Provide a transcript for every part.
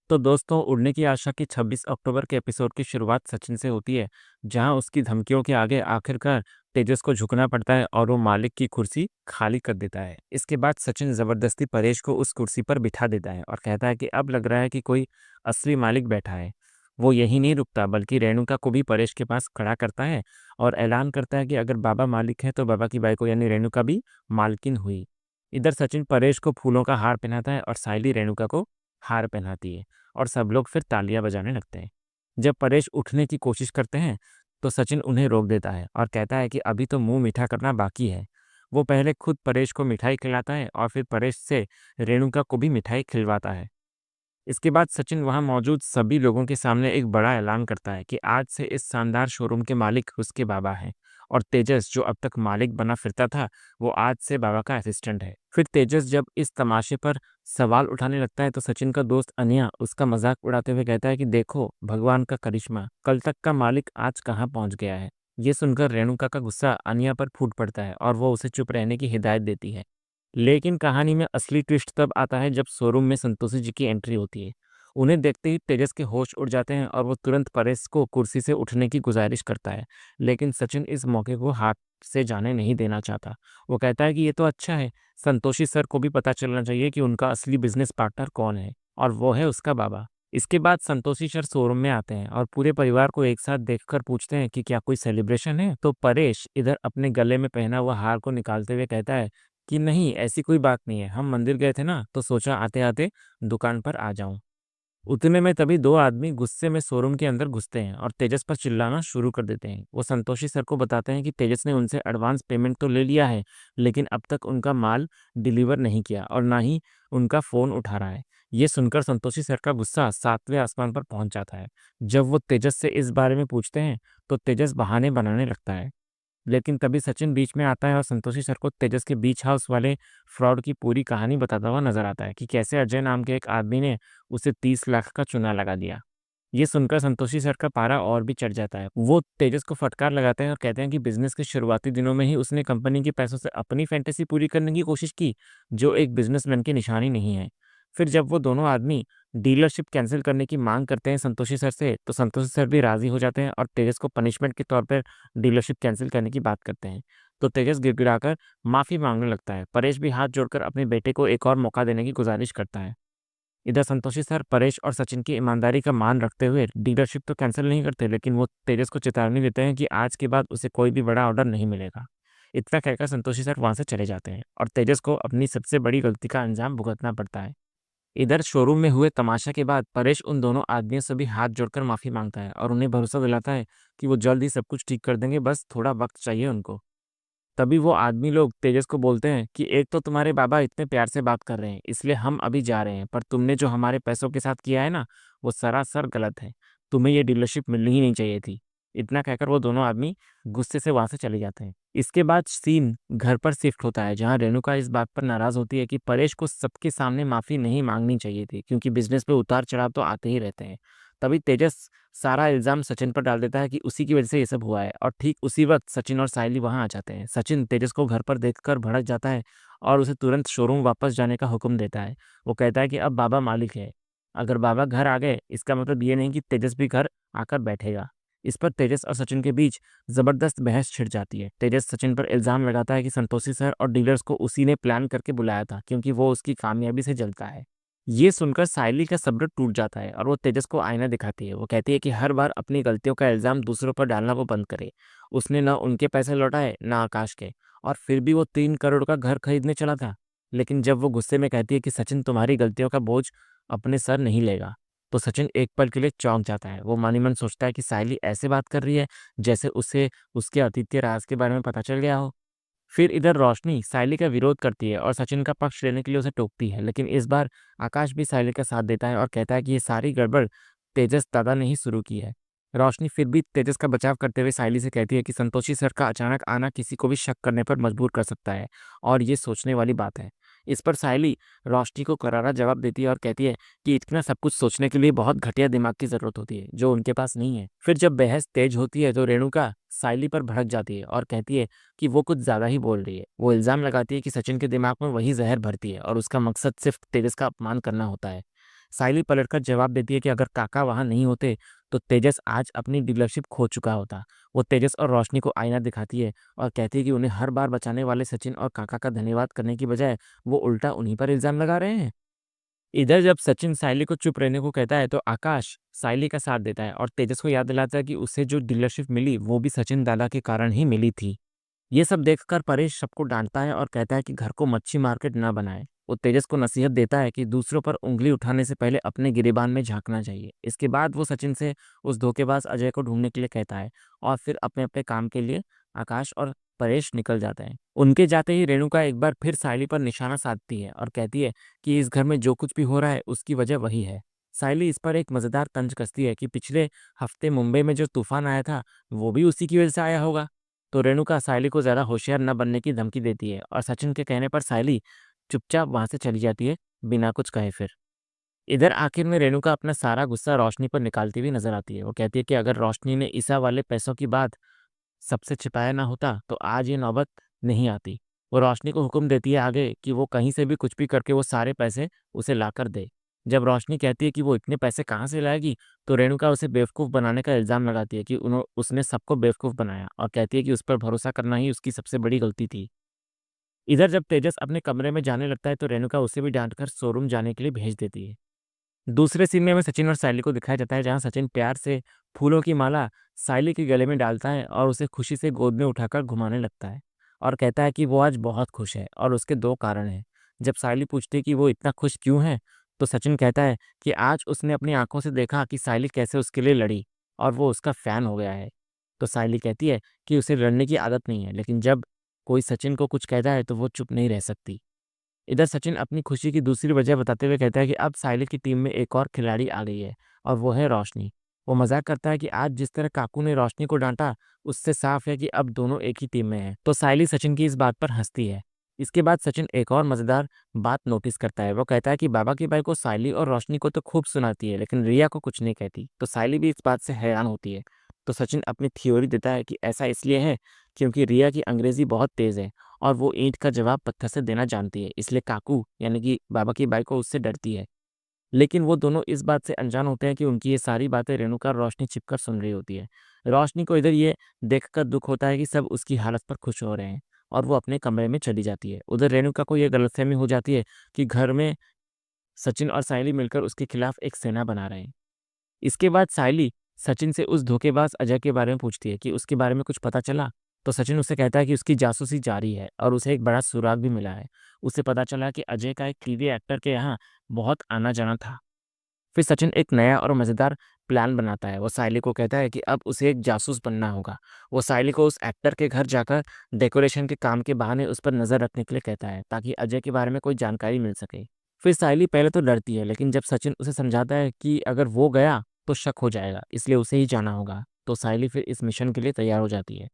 तो दोस्तों, उड़ने की आशा की 26 अक्टूबर के एपिसोड की शुरुआत सचिन से होती है, जहां उसकी धमकियों के आगे आखिरकार तेजस को झुकना पड़ता है और वो मालिक की कुर्सी खाली कर देता है। इसके बाद सचिन जबरदस्ती परेश को उस कुर्सी पर बिठा देता है और कहता है कि अब लग रहा है कि कोई असली मालिक बैठा है। वो यही नहीं रुकता, बल्कि रेणुका को भी परेश के पास खड़ा करता है और ऐलान करता है कि अगर बाबा मालिक है तो बाबा की बाइको यानी रेणुका भी मालकिन हुई। इधर सचिन परेश को फूलों का हार पहनाता है और सायली रेणुका को हार पहनाती है और सब लोग फिर तालियां बजाने लगते हैं। जब परेश उठने की कोशिश करते हैं तो सचिन उन्हें रोक देता है और कहता है कि अभी तो मुंह मीठा करना बाकी है। वो पहले खुद परेश को मिठाई खिलाता है और फिर परेश से रेणुका को भी मिठाई खिलवाता है। इसके बाद सचिन वहां मौजूद सभी लोगों के सामने एक बड़ा ऐलान करता है कि आज से इस शानदार शोरूम के मालिक उसके बाबा हैं और तेजस जो अब तक मालिक बना फिरता था, वो आज से बाबा का असिस्टेंट है। फिर तेजस जब इस तमाशे पर सवाल उठाने लगता है तो सचिन का दोस्त अनिया उसका मजाक उड़ाते हुए कहता है कि देखो भगवान का करिश्मा, कल तक का मालिक आज कहाँ पहुंच गया है। ये सुनकर रेणुका का गुस्सा अनिया पर फूट पड़ता है और वो उसे चुप रहने की हिदायत देती है। लेकिन कहानी में असली ट्विस्ट तब आता है जब शोरूम में संतोषी जी की एंट्री होती है। उन्हें देखते ही तेजस के होश उड़ जाते हैं और वो तुरंत परेश को कुर्सी से उठने की गुजारिश करता है। लेकिन सचिन इस मौके को हाथ से जाने नहीं देना चाहता। वो कहता है कि ये तो अच्छा है, संतोषी सर को भी पता चलना चाहिए कि उनका असली बिजनेस पार्टनर कौन है, और वो है उसका बाबा। इसके बाद संतोषी सर शोरूम में आते हैं और पूरे परिवार को एक साथ देखकर पूछते हैं कि क्या कोई सेलिब्रेशन है। तो परेश इधर अपने गले में पहना हुआ हार को निकालते हुए कहता है कि नहीं, ऐसी कोई बात नहीं है, हम मंदिर गए थे ना तो सोचा आते आते दुकान पर आ जाऊं। उतने में तभी दो आदमी गुस्से में शोरूम के अंदर घुसते हैं और तेजस पर चिल्लाना शुरू कर देते हैं। वो संतोषी सर को बताते हैं कि तेजस ने उनसे एडवांस पेमेंट तो ले लिया है, लेकिन अब तक उनका माल डिलीवर नहीं किया और ना ही उनका फोन उठा रहा है। ये सुनकर संतोषी सर का गुस्सा सातवें आसमान पर पहुंच जाता है। जब वो तेजस से इस बारे में पूछते हैं तो तेजस बहाने बनाने लगता है। लेकिन तभी सचिन बीच में आता है और संतोषी सर को तेजस के बीच हाउस वाले फ्रॉड की पूरी कहानी बताता हुआ नजर आता है कि कैसे अजय नाम के एक आदमी ने उसे 30 लाख का चूना लगा दिया। ये सुनकर संतोषी सर का पारा और भी चढ़ जाता है। वो तेजस को फटकार लगाते हैं और कहते हैं कि बिजनेस के शुरुआती दिनों में ही उसने कंपनी के पैसों से अपनी फैंटेसी पूरी करने की कोशिश की, जो एक बिजनेसमैन की निशानी नहीं है। फिर जब वो दोनों आदमी डीलरशिप कैंसिल करने की मांग करते हैं संतोषी सर से, तो संतोषी सर भी राजी हो जाते हैं और तेजस को पनिशमेंट के तौर पर डीलरशिप कैंसिल करने की बात करते हैं। तो तेजस गिड़गिड़ाकर माफी मांगने लगता है। परेश भी हाथ जोड़कर अपने बेटे को एक और मौका देने की गुजारिश करता है। इधर संतोषी सर परेश और सचिन की ईमानदारी का मान रखते हुए डीलरशिप तो कैंसिल नहीं करते, लेकिन वो तेजस को चेतावनी देते हैं कि आज के बाद उसे कोई भी बड़ा ऑर्डर नहीं मिलेगा। इतना कहकर संतोषी सर वहां से चले जाते हैं और तेजस को अपनी सबसे बड़ी गलती का अंजाम भुगतना पड़ता है। इधर शोरूम में हुए तमाशा के बाद परेश उन दोनों आदमियों से भी हाथ जोड़कर माफी मांगता है और उन्हें भरोसा दिलाता है कि वो जल्द ही सब कुछ ठीक कर देंगे, बस थोड़ा वक्त चाहिए उनको। तभी वो आदमी लोग तेजस को बोलते हैं कि एक तो तुम्हारे बाबा इतने प्यार से बात कर रहे हैं इसलिए हम अभी जा रहे हैं, पर तुमने जो हमारे पैसों के साथ किया है ना, वो सरासर गलत है। तुम्हें ये डीलरशिप मिलनी ही नहीं चाहिए थी। इतना कहकर वो दोनों आदमी गुस्से से वहां से चले जाते हैं। इसके बाद सीन घर पर शिफ्ट होता है, जहां रेणुका इस बात पर नाराज होती है कि परेश को सबके सामने माफी नहीं मांगनी चाहिए थी, क्योंकि बिजनेस पे उतार चढ़ाव तो आते ही रहते हैं। तभी तेजस सारा इल्जाम सचिन पर डाल देता है कि उसी की वजह से ये सब हुआ है, और ठीक उसी वक्त सचिन और सायली वहां आ जाते हैं। सचिन तेजस को घर पर देखकर भड़क जाता है और उसे तुरंत शोरूम वापस जाने का हुक्म देता है। वो कहता है कि अब बाबा मालिक है, अगर बाबा घर आ गए इसका मतलब ये नहीं कि तेजस भी घर आकर बैठेगा। इस पर तेजस और सचिन के बीच जबरदस्त बहस छिड़ जाती है। तेजस सचिन पर इल्जाम लगाता है कि संतोषी सर और डीलर्स को उसी ने प्लान करके बुलाया था, क्योंकि वो उसकी कामयाबी से जलता है। ये सुनकर सायली का सब्र टूट जाता है और वो तेजस को आईना दिखाती है। वो कहती है कि हर बार अपनी गलतियों का इल्जाम दूसरों पर डालना वो बंद करे। उसने न उनके पैसे लौटाए न आकाश के, और फिर भी वो 3 करोड़ का घर खरीदने चला था। लेकिन जब वो गुस्से में कहती है कि सचिन तुम्हारी गलतियों का बोझ अपने सर नहीं लेगा, तो सचिन एक पल के लिए चौंक जाता है। वो मानी मन सोचता है कि सायली ऐसे बात कर रही है जैसे उसे उसके अतीत राज के बारे में पता चल गया हो। फिर इधर रोशनी सायली का विरोध करती है और सचिन का पक्ष लेने के लिए उसे टोकती है, लेकिन इस बार आकाश भी सायली का साथ देता है और कहता है कि ये सारी गड़बड़ तेजस दादा ने ही शुरू की है। रोशनी फिर भी तेजस का बचाव करते हुए सायली से कहती है कि संतोषी सर का अचानक आना किसी को भी शक करने पर मजबूर कर सकता है, और ये सोचने वाली बात है। इस पर सायली रोशनी को करारा जवाब देती है और कहती है कि इतना सब कुछ सोचने के लिए बहुत घटिया दिमाग की जरूरत होती है, जो उनके पास नहीं है। फिर जब बहस तेज होती है तो रेणुका सायली पर भड़क जाती है और कहती है कि वो कुछ ज्यादा ही बोल रही है। वो इल्जाम लगाती है कि सचिन के दिमाग में वही जहर भरती है और उसका मकसद सिर्फ तेजस का अपमान करना होता है। सायली पलटकर जवाब देती है कि अगर काका वहाँ नहीं होते तो तेजस आज अपनी डीलरशिप खो चुका होता। वो तेजस और रोशनी को आईना दिखाती है और कहती है कि उन्हें हर बार बचाने वाले सचिन और काका का धन्यवाद करने की बजाय वो उल्टा उन्हीं पर इल्ज़ाम लगा रहे हैं। इधर जब सचिन सायली को चुप रहने को कहता है तो आकाश सायली का साथ देता है और तेजस को याद दिलाता है कि उसे जो डीलरशिप मिली वो भी सचिन दादा के कारण ही मिली थी। ये सब देखकर परेश सबको डांटता है और कहता है कि घर को मच्छी मार्केट ना बनाए। वो तेजस को नसीहत देता है कि दूसरों पर उंगली उठाने से पहले अपने गिरेबान में झांकना चाहिए। इसके बाद वो सचिन से उस धोखेबाज अजय को ढूंढने के लिए कहता है और फिर अपने अपने काम के लिए आकाश और परेश निकल जाते हैं। उनके जाते ही रेणुका एक बार फिर सायली पर निशाना साधती है और कहती है कि इस घर में जो कुछ भी हो रहा है उसकी वजह वही है। सायली इस पर एक मजेदार तंज कसती है कि पिछले हफ्ते मुंबई में जो तूफान आया था वो भी उसी की वजह से आया होगा। तो रेणुका सायली को ज़्यादा होशियार न बनने की धमकी देती है और सचिन के कहने पर सायली चुपचाप वहां से चली जाती है, बिना कुछ कहे फिर। इधर आखिर में रेणुका अपना सारा गुस्सा रोशनी पर निकालती हुई नजर आती है। वो कहती है कि अगर रोशनी ने ईसा वाले पैसों की बात सबसे छिपाया ना होता तो आज ये नौबत नहीं आती। वो रोशनी को हुक्म देती है आगे कि वो कहीं से भी कुछ भी करके वो सारे पैसे उसे लाकर दे। जब रोशनी कहती है कि वो इतने पैसे कहाँ से लाएगी तो रेणुका उसे बेवकूफ़ बनाने का इल्ज़ाम लगाती है कि उसने सबको बेवकूफ़ बनाया और कहती है कि उस पर भरोसा करना ही उसकी सबसे बड़ी गलती थी। इधर जब तेजस अपने कमरे में जाने लगता है तो रेणुका उसे भी डांटकर शोरूम जाने के लिए भेज देती है। दूसरे सीन में हमें सचिन और सायली को दिखाया जाता है जहाँ सचिन प्यार से फूलों की माला सायली के गले में डालता है और उसे खुशी से गोद में उठाकर घुमाने लगता है और कहता है कि वो आज बहुत खुश है और उसके दो कारण हैं। जब सायली पूछती है कि वो इतना खुश क्यों है तो सचिन कहता है कि आज उसने अपनी आंखों से देखा कि सायली कैसे उसके लिए लड़ी और वो उसका फैन हो गया है। तो सायली कहती है कि उसे लड़ने की आदत नहीं है, लेकिन जब कोई सचिन को कुछ कहता है तो वो चुप नहीं रह सकती। इधर सचिन अपनी खुशी की दूसरी वजह बताते हुए कहता है कि अब साहिल की टीम में एक और खिलाड़ी आ गई है और वो है रोशनी। वो मजाक करता है कि आज जिस तरह काकू ने रोशनी को डांटा उससे साफ है कि अब दोनों एक ही टीम में हैं। तो सायली सचिन की इस बात पर हंसती है। इसके बाद सचिन एक और मजेदार बात नोटिस करता है। वो कहता है कि बाबा की बाई को सायली और रोशनी को तो खूब सुनाती है लेकिन रिया को कुछ नहीं कहती। तो सायली भी इस बात से हैरान होती है। तो सचिन अपनी थ्योरी देता है कि ऐसा इसलिए है क्योंकि रिया की अंग्रेजी बहुत तेज है और वो ईंट का जवाब पत्थर से देना जानती है, इसलिए काकू यानी कि बाबा की बाई को उससे डरती है। लेकिन वो दोनों इस बात से अनजान होते हैं कि उनकी ये सारी बातें रेणुका और रोशनी छिपकर सुन रही होती है। रोशनी को इधर ये देखकर दुख होता है कि सब उसकी हालत पर खुश हो रहे हैं और वो अपने कमरे में चली जाती है। उधर रेणुका को यह गलतफहमी हो जाती है कि घर में सचिन और सायली मिलकर उसके खिलाफ एक सेना बना रहे हैं। इसके बाद सायली सचिन से उस धोखेबाज अजय के बारे में पूछती है कि उसके बारे में कुछ पता चला। तो सचिन उसे कहता है कि उसकी जासूसी जारी है और उसे एक बड़ा सुराग भी मिला है। उसे पता चला कि अजय का एक टीवी एक्टर के यहाँ बहुत आना जाना था। फिर सचिन एक नया और मजेदार प्लान बनाता है। वो सायली को कहता है कि अब उसे एक जासूस बनना होगा। वो सायली को उस एक्टर के घर जाकर डेकोरेशन के काम के बहाने उस पर नजर रखने के लिए कहता है ताकि अजय के बारे में कोई जानकारी मिल सके। फिर सायली पहले तो डरती है लेकिन जब सचिन उसे समझाता है कि अगर वो गया तो शक हो जाएगा, इसलिए उसे ही जाना होगा, तो सायली फिर इस मिशन के लिए तैयार हो जाती है।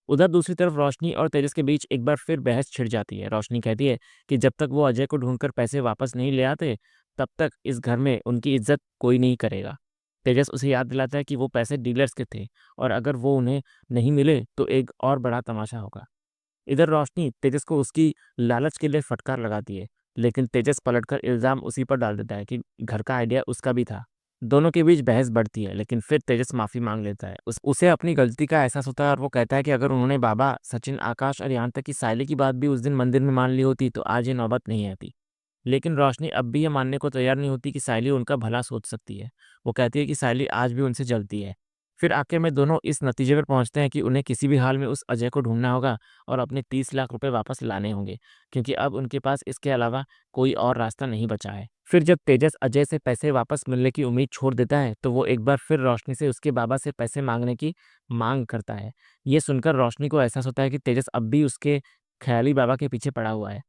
उधर दूसरी तरफ रोशनी और तेजस के बीच एक बार फिर बहस छिड़ जाती है। रोशनी कहती है कि जब तक वो अजय को ढूंढकर पैसे वापस नहीं ले आते तब तक इस घर में उनकी इज्जत कोई नहीं करेगा। तेजस उसे याद दिलाता है कि वो पैसे डीलर्स के थे और अगर वो उन्हें नहीं मिले तो एक और बड़ा तमाशा होगा। इधर रोशनी तेजस को उसकी लालच के लिए फटकार लगाती है लेकिन तेजस पलटकर इल्जाम उसी पर डाल देता है कि घर का आइडिया उसका भी था। दोनों के बीच बहस बढ़ती है लेकिन फिर तेजस माफी मांग लेता है। उसे अपनी गलती का एहसास होता है और वो कहता है कि अगर उन्होंने बाबा सचिन आकाश और यहाँ तक कि सायली की बात भी उस दिन मंदिर में मान ली होती तो आज ये नौबत नहीं आती। लेकिन रोशनी अब भी ये मानने को तैयार नहीं होती कि सायली उनका भला सोच सकती है। वो कहती है कि सायली आज भी उनसे जलती है। फिर आखिर में दोनों इस नतीजे पर पहुंचते हैं कि उन्हें किसी भी हाल में उस अजय को ढूंढना होगा और अपने 30 लाख रुपए वापस लाने होंगे क्योंकि अब उनके पास इसके अलावा कोई और रास्ता नहीं बचा है। फिर जब तेजस अजय से पैसे वापस मिलने की उम्मीद छोड़ देता है तो वो एक बार फिर रोशनी से उसके बाबा से पैसे मांगने की मांग करता है। ये सुनकर रोशनी को एहसास होता है कि तेजस अब भी उसके ख्याली बाबा के पीछे पड़ा हुआ है।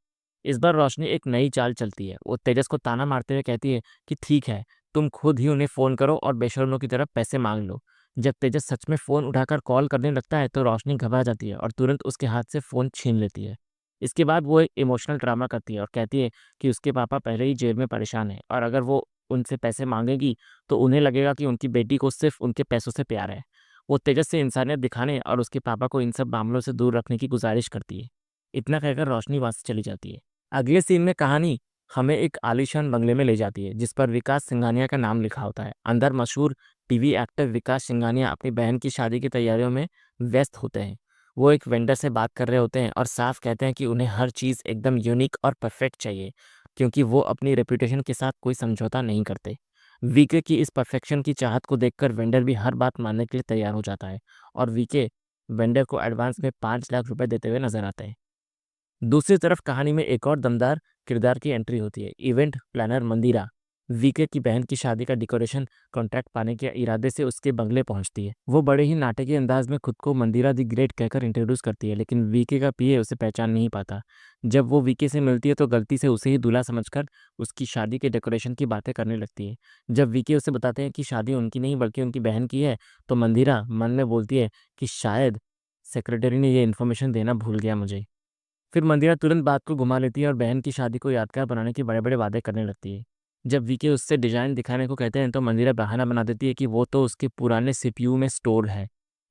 इस बार रोशनी एक नई चाल चलती है। वो तेजस को ताना मारते हुए कहती है कि ठीक है, तुम खुद ही उन्हें फोन करो और बेशर्मों की तरह पैसे मांग लो। जब तेजस सच में फोन उठाकर कॉल करने लगता है तो रोशनी घबरा जाती है और तुरंत उसके हाथ से फोन छीन लेती है। इसके बाद वो एक इमोशनल ड्रामा करती है और कहती है कि उसके पापा पहले ही जेल में परेशान है और अगर वो उनसे पैसे मांगेगी तो उन्हें लगेगा कि उनकी बेटी को सिर्फ उनके पैसों से प्यार है। वो तेजस से इंसानियत दिखाने और उसके पापा को इन सब मामलों से दूर रखने की गुजारिश करती है। इतना कहकर रोशनी वहां से चली जाती है। अगले सीन में कहानी हमें एक आलीशान बंगले में ले जाती है जिस पर विकास सिंघानिया का नाम लिखा होता है। अंदर मशहूर टीवी एक्टर विकास सिंघानिया अपनी बहन की शादी की तैयारियों में व्यस्त होते हैं। वो एक वेंडर से बात कर रहे होते हैं और साफ कहते हैं कि उन्हें हर चीज़ एकदम यूनिक और परफेक्ट चाहिए, क्योंकि वो अपनी रेपुटेशन के साथ कोई समझौता नहीं करते। वीके की इस परफेक्शन की चाहत को देखकर वेंडर भी हर बात मानने के लिए तैयार हो जाता है और वीके वेंडर को एडवांस में 5 लाख रुपए देते हुए नजर आते हैं। दूसरी तरफ कहानी में एक और दमदार किरदार की एंट्री होती है। इवेंट प्लानर मंदिरा वीके की बहन की शादी का डेकोरेशन कॉन्ट्रैक्ट पाने के इरादे से उसके बंगले पहुंचती है। वो बड़े ही नाटकीय अंदाज में खुद को मंदिरा दी ग्रेट कहकर इंट्रोड्यूस करती है, लेकिन वीके का पीए उसे पहचान नहीं पाता। जब वो वीके से मिलती है तो गलती से उसे ही दूल्हा समझकर उसकी शादी के डेकोरेशन की बातें करने लगती है। जब वीके उसे बताते हैं कि शादी उनकी नहीं बल्कि उनकी बहन की है, तो मंदिरा मन में बोलती है कि शायद सेक्रेटरी ने ये इन्फॉर्मेशन देना भूल गया मुझे। फिर मंदिरा तुरंत बात को घुमा लेती है और बहन की शादी को यादगार बनाने के बड़े-बड़े वादे करने लगती है। जब वीके उससे डिज़ाइन दिखाने को कहते हैं तो मंदिरा बहाना बना देती है कि वो तो उसके पुराने सीपीयू में स्टोर है।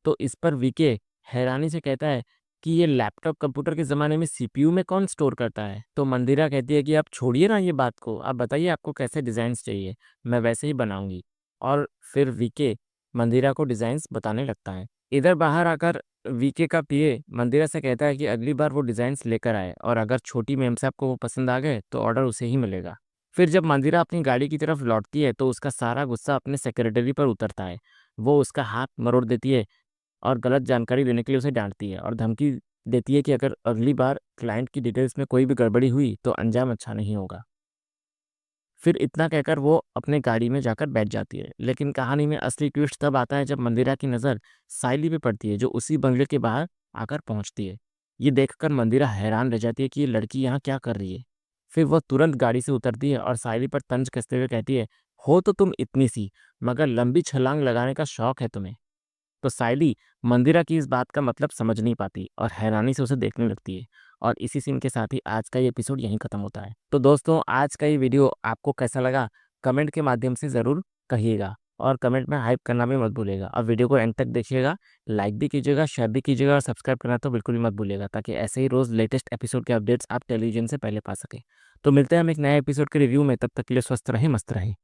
तो इस पर वीके हैरानी से कहता है कि ये लैपटॉप कंप्यूटर के ज़माने में सीपीयू में कौन स्टोर करता है? तो मंदिरा कहती है कि आप छोड़िए ना ये बात को, आप बताइए आपको कैसे डिज़ाइन्स चाहिए, मैं वैसे ही बनाऊँगी। और फिर वीके मंदिरा को डिज़ाइन्स बताने लगता है। इधर बाहर आकर वीके का पीए मंदिरा से कहता है कि अगली बार वो डिज़ाइन्स लेकर आए और अगर छोटी मेम साहब को वो पसंद आ गए तो ऑर्डर उसे ही मिलेगा। फिर जब मंदिरा अपनी गाड़ी की तरफ लौटती है तो उसका सारा गुस्सा अपने सेक्रेटरी पर उतरता है। वो उसका हाथ मरोड़ देती है और गलत जानकारी देने के लिए उसे डांटती है और धमकी देती है कि अगर अगली बार क्लाइंट की डिटेल्स में कोई भी गड़बड़ी हुई तो अंजाम अच्छा नहीं होगा। फिर इतना कहकर वो अपने गाड़ी में जाकर बैठ जाती है। लेकिन कहानी में असली ट्विस्ट तब आता है जब मंदिरा की नज़र साइली पे पड़ती है जो उसी बंगले के बाहर आकर पहुंचती है। ये देखकर मंदिरा हैरान रह जाती है कि ये लड़की यहाँ क्या कर रही है। फिर वह तुरंत गाड़ी से उतरती है और साइली पर तंज कसते हुए कहती है, हो तो तुम इतनी सी, मगर लंबी छलांग लगाने का शौक है तुम्हें। तो सायली मंदिरा की इस बात का मतलब समझ नहीं पाती और हैरानी से उसे देखने लगती है। और इसी सीन के साथ ही आज का ये एपिसोड यहीं खत्म होता है। तो दोस्तों, आज का ये वीडियो आपको कैसा लगा कमेंट के माध्यम से ज़रूर कहिएगा और कमेंट में हाइप करना भी मत भूलिएगा और वीडियो को एंड तक देखिएगा। लाइक भी कीजिएगा, शेयर भी कीजिएगा और सब्सक्राइब करना तो बिल्कुल भी मत भूलिएगा, ताकि ऐसे ही रोज़ लेटेस्ट एपिसोड के अपडेट्स आप टेलीविजन से पहले पा सकें। तो मिलते हैं हम एक नए एपिसोड के रिव्यू में, तब तक के लिए स्वस्थ रहें, मस्त रहें।